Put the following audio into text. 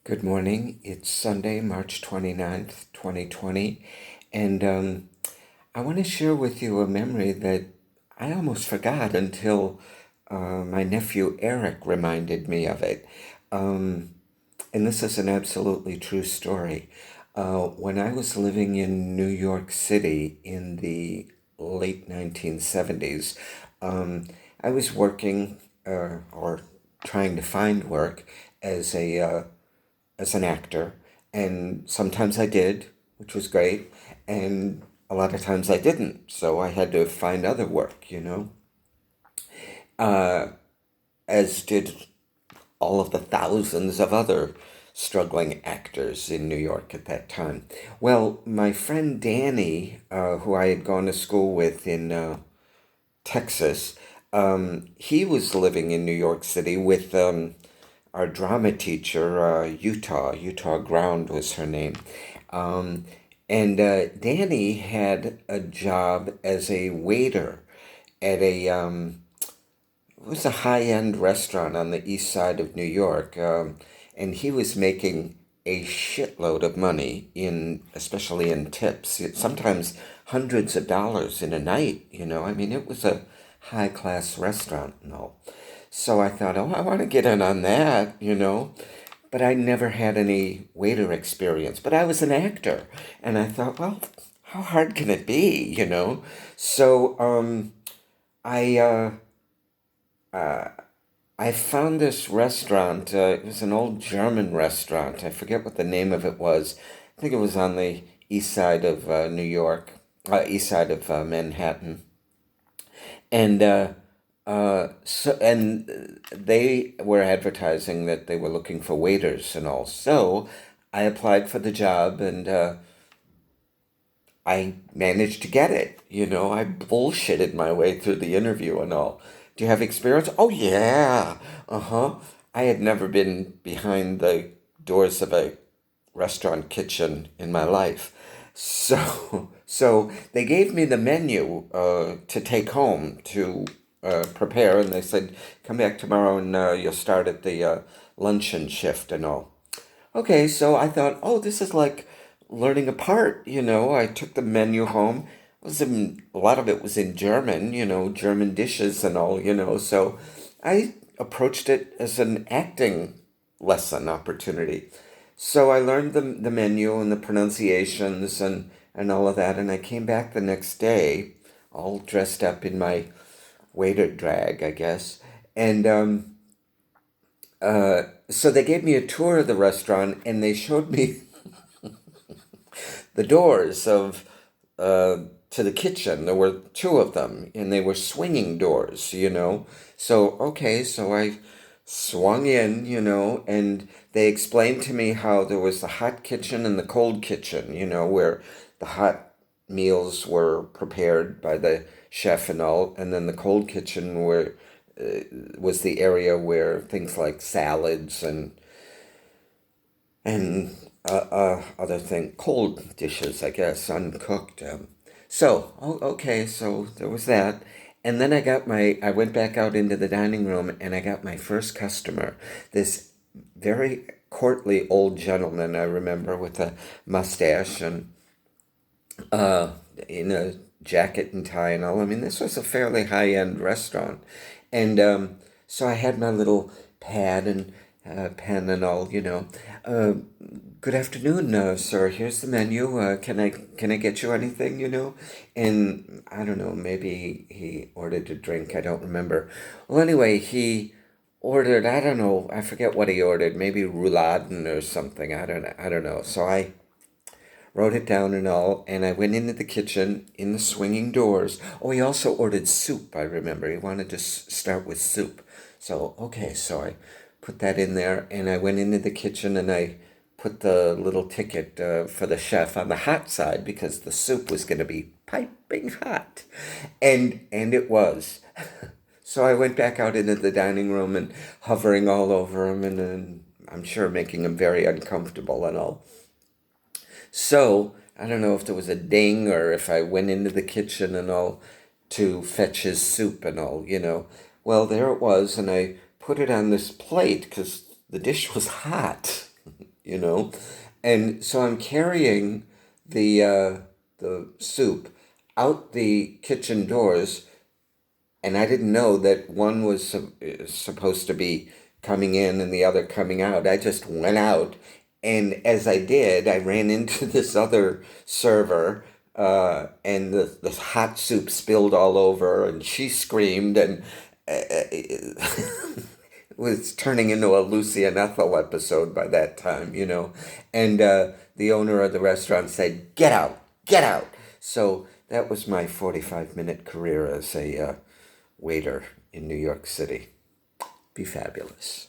Good morning. It's Sunday, March 29th, 2020. And I want to share with you a memory that I almost forgot until my nephew Eric reminded me of it. And this is an absolutely true story. When I was living in New York City in the late 1970s, I was working or trying to find work as an actor, and sometimes I did, which was great, and a lot of times I didn't, so I had to find other work, as did all of the thousands of other struggling actors in New York at that time. Well, my friend Danny, who I had gone to school with in Texas, he was living in New York City with our drama teacher, Utah Ground was her name. Um, and Danny had a job as a waiter at it was a high-end restaurant on the east side of New York. And he was making a shitload of money especially in tips, sometimes hundreds of dollars in a night. I mean, it was a high-class restaurant and all. So I thought, oh, I want to get in on that. But I never had any waiter experience. But I was an actor. And I thought, well, how hard can it be? So I, uh, I found this restaurant. It was an old German restaurant. I forget what the name of it was. I think it was on the east side of New York, east side of Manhattan. And they were advertising that they were looking for waiters and all. So I applied for the job, and I managed to get it. I bullshitted my way through the interview and all. Do you have experience? Oh, yeah. Uh huh. I had never been behind the doors of a restaurant kitchen in my life. So they gave me the menu to take home to prepare, and they said, come back tomorrow and you'll start at the luncheon shift and all. Okay, so I thought, oh, this is like learning a part. I took the menu home. A lot of it was in German, German dishes and all. So I approached it as an acting lesson opportunity. So I learned the menu and the pronunciations and all of that, and I came back the next day, all dressed up in my waiter drag, I guess. And so they gave me a tour of the restaurant, and they showed me the doors of to the kitchen. There were two of them, and they were swinging doors. So okay, so I swung in, and they explained to me how there was the hot kitchen and the cold kitchen, where the hot meals were prepared by the chef and all, and then the cold kitchen where was the area where things like salads and other thing, cold dishes, I guess, uncooked. Okay, so there was that. And then I went back out into the dining room and I got my first customer. This very courtly old gentleman, I remember, with a mustache and in a jacket and tie and all. I mean, this was a fairly high-end restaurant. And so I had my little pad and pen and all. Uh, Good afternoon, sir. Here's the menu. Can I get you anything? And I don't know. Maybe he ordered a drink. I don't remember. Well, anyway, he ordered. I don't know. I forget what he ordered. Maybe rouladen or something. I don't know. So I wrote it down and all, and I went into the kitchen in the swinging doors. Oh, he also ordered soup. I remember he wanted to start with soup. So okay, so I put that in there, and I went into the kitchen and I put the little ticket for the chef on the hot side because the soup was going to be piping hot, and it was. So I went back out into the dining room and hovering all over him, and I'm sure making him very uncomfortable and all. So I don't know if there was a ding or if I went into the kitchen and all to fetch his soup and all. Well, there it was, and I put it on this plate because the dish was hot. you know? And so I'm carrying the soup out the kitchen doors, and I didn't know that one was supposed to be coming in and the other coming out. I just went out, and as I did, I ran into this other server, and the hot soup spilled all over, and she screamed, and it was turning into a Lucy and Ethel episode by that time, you know. And the owner of the restaurant said, "Get out, get out." So that was my 45-minute career as a waiter in New York City. Be fabulous.